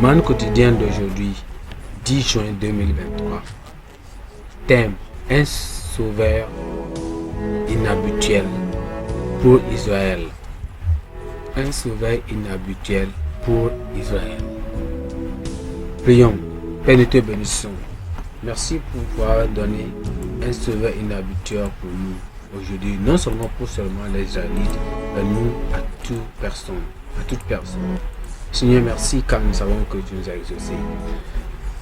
Man quotidien d'aujourd'hui, 10 juin 2023. Thème: un sauveur inhabituel pour Israël. Un sauveur inhabituel pour Israël. Prions. Père, nous te bénissons. Merci pour pouvoir donner un sauveur inhabituel pour nous aujourd'hui, non seulement pour les Israélites, mais nous à toute personne. Seigneur, merci car nous savons que tu nous as exaucés.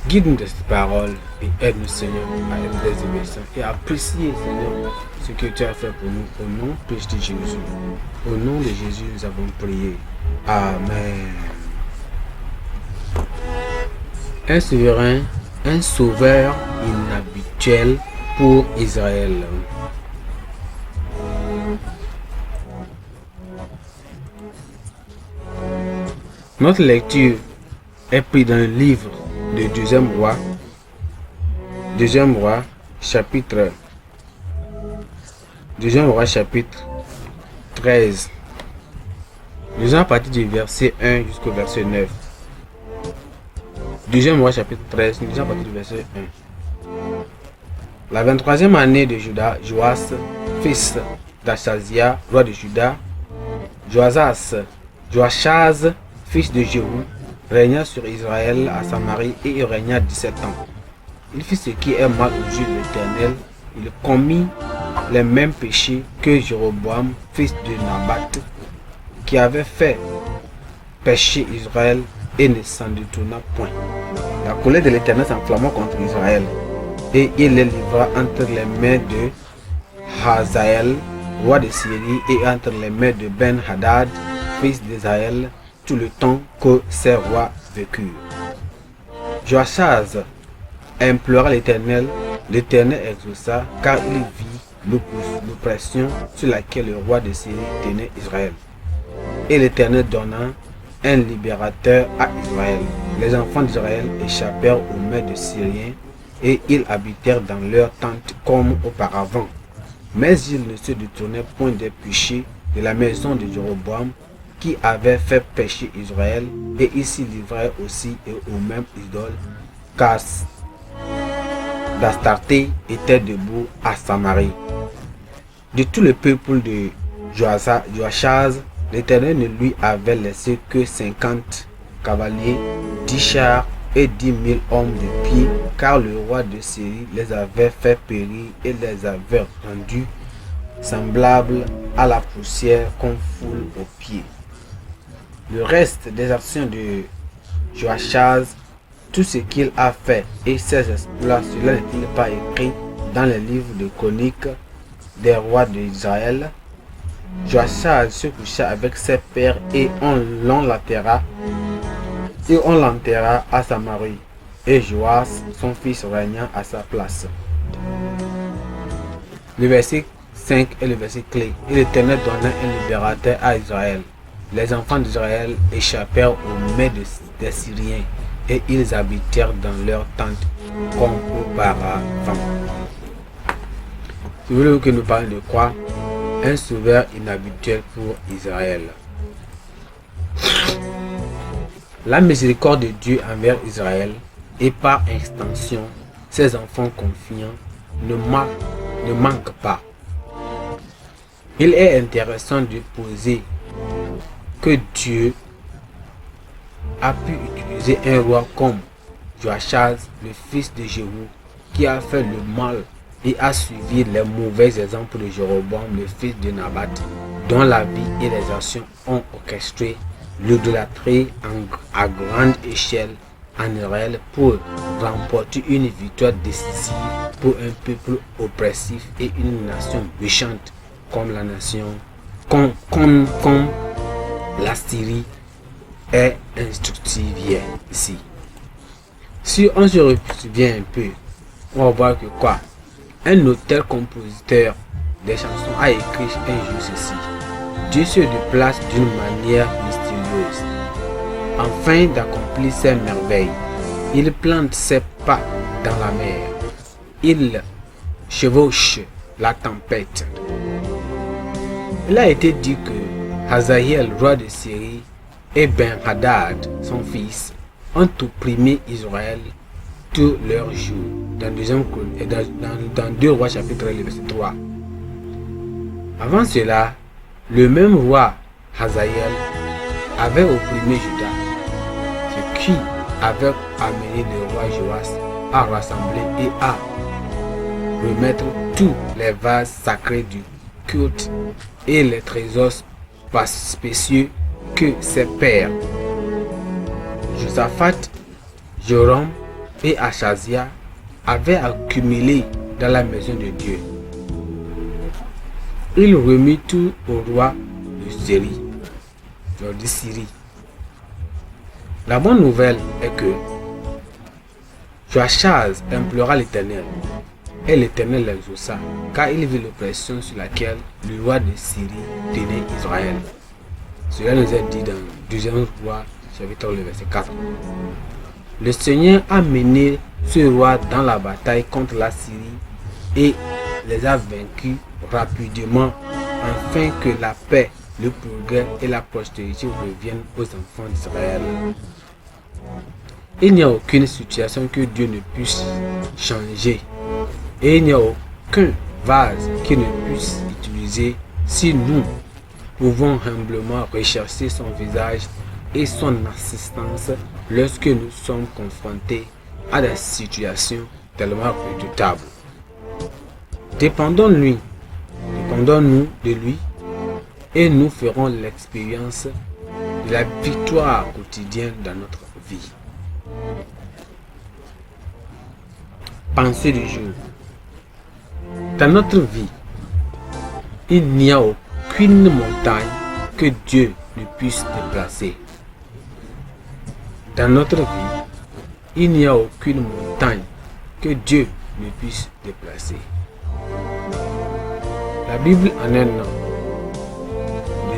Guide-nous de cette parole et aide-nous, Seigneur, à être des obéissants et à apprécier, Seigneur, ce que tu as fait pour nous au nom de Jésus. Au nom de Jésus, nous avons prié. Amen. Un sauveur inhabituel pour Israël. Notre lecture est prise dans le livre de Deuxième roi, chapitre 13. Nous allons à partir du verset 1 jusqu'au verset 9. Deuxième roi, chapitre 13, nous allons à partir du verset 1. La 23e année de Juda, Joas, fils d'Achazia, roi de Juda, Joachaz, fils de Jéhu, régna sur Israël à Samarie et il régna 17 ans. Il fit ce qui est mal aux yeux de l'Éternel. Il commit les mêmes péchés que Jéroboam, fils de Nabat, qui avait fait pécher Israël et ne s'en détourna point. La colère de l'Éternel s'enflamma contre Israël et il les livra entre les mains de Hazaël, roi de Syrie, et entre les mains de Ben-Hadad, fils d'Israël, tout le temps que ces rois vécurent. Joachaz implora l'Éternel, l'Éternel exauça, car il vit l'oppression sur laquelle le roi de Syrie tenait Israël. Et l'Éternel donna un libérateur à Israël. Les enfants d'Israël échappèrent aux mains des Syriens et ils habitèrent dans leurs tentes comme auparavant. Mais ils ne se détournaient point des péchés de la maison de Jéroboam qui avait fait pécher Israël, et ils s'y livraient aussi aux mêmes idoles, car d'Astarté était debout à Samarie. De tout le peuple de Joachaz, l'Éternel ne lui avait laissé que 50 cavaliers, 10 chars et 10 000 hommes de pied, car le roi de Syrie les avait fait périr et les avait rendus semblables à la poussière qu'on foule aux pieds. Le reste des actions de Joachaz, tout ce qu'il a fait et ses exploits, cela n'est-il pas écrit dans les livres de chroniques des rois d'Israël? Joachaz se coucha avec ses pères et on l'enterra à Samarie, et Joas, son fils, régna à sa place. Le verset 5 est le verset clé. Et l'Éternel donna un libérateur à Israël. Les enfants d'Israël échappèrent aux mains des Syriens et ils habitèrent dans leurs tentes comme auparavant. Si vous voulez que nous parlions de quoi? Un sauveur inhabituel pour Israël. La miséricorde de Dieu envers Israël et par extension ses enfants confiants ne manque pas. Il est intéressant de poser que Dieu a pu utiliser un roi comme Joachaz, le fils de Jéhu, qui a fait le mal et a suivi les mauvais exemples de Jéroboam, le fils de Nabat, dont la vie et les actions ont orchestré l'idolâtrie à grande échelle en Israël pour remporter une victoire décisive pour un peuple oppressif et une nation méchante comme comme la Syrie est instructive ici. Si on se souvient un peu, on va voir que quoi? Un auteur-compositeur des chansons a écrit un jour ceci: Dieu se déplace d'une manière mystérieuse. Afin d'accomplir ses merveilles, il plante ses pas dans la mer. Il chevauche la tempête. Il a été dit que Hazaël, roi de Syrie, et Ben-Hadad, son fils, ont opprimé Israël tous leurs jours. Dans 2 Rois chapitre 1, verset 3. Avant cela, le même roi Hazaël avait opprimé Juda, ce qui avait amené le roi Joas à rassembler et à remettre tous les vases sacrés du culte et les trésors spécieux que ses pères, Josaphat, Joram et Achazia, avaient accumulés dans la maison de Dieu. Il remit tout au roi de Syrie. La bonne nouvelle est que Joachaz implora l'Éternel, et l'Éternel l'exauça, car il vit l'oppression sur laquelle le roi de Syrie tenait Israël. Cela nous est dit dans 2 Rois, chapitre 1, verset 4. Le Seigneur a mené ce roi dans la bataille contre la Syrie et les a vaincus rapidement, afin que la paix, le progrès et la prospérité reviennent aux enfants d'Israël. Il n'y a aucune situation que Dieu ne puisse changer, et il n'y a aucun vase qu'il ne puisse utiliser si nous pouvons humblement rechercher son visage et son assistance lorsque nous sommes confrontés à des situations tellement redoutables. Dépendons-nous de lui et nous ferons l'expérience de la victoire quotidienne dans notre vie. Pensée du jour. Dans notre vie, il n'y a aucune montagne que Dieu ne puisse déplacer. Dans notre vie, il n'y a aucune montagne que Dieu ne puisse déplacer. La Bible en un nom.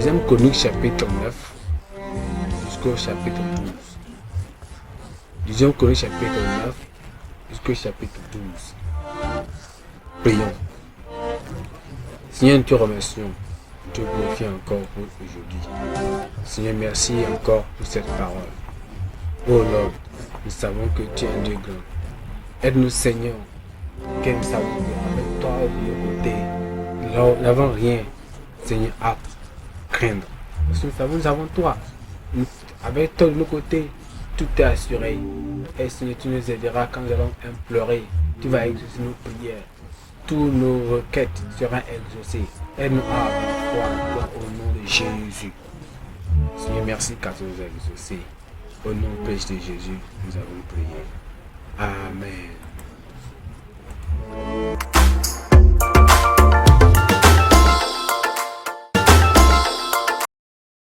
2 Chroniques chapitre 9 jusqu'au chapitre 12. 2 Chroniques chapitre 9 jusqu'au chapitre 12. Prions. Seigneur, nous te remercions. Nous te glorifions encore pour aujourd'hui. Seigneur, merci encore pour cette parole. Oh Lord, nous savons que tu es un Dieu grand. Aide-nous, Seigneur, que nous savons avec toi de nos côtés. Nous n'avons rien, Seigneur, à craindre. Parce que nous avons toi. Avec toi de nos côtés, tout est assuré. Et Seigneur, tu nous aideras quand nous allons implorer. Tu vas exaucer nos prières. Toutes nos requêtes seront exaucées. Aide-nous à avoir foi au nom de Jésus. Seigneur, merci car tu nous as exaucés. Au nom de Jésus, nous avons prié. Amen.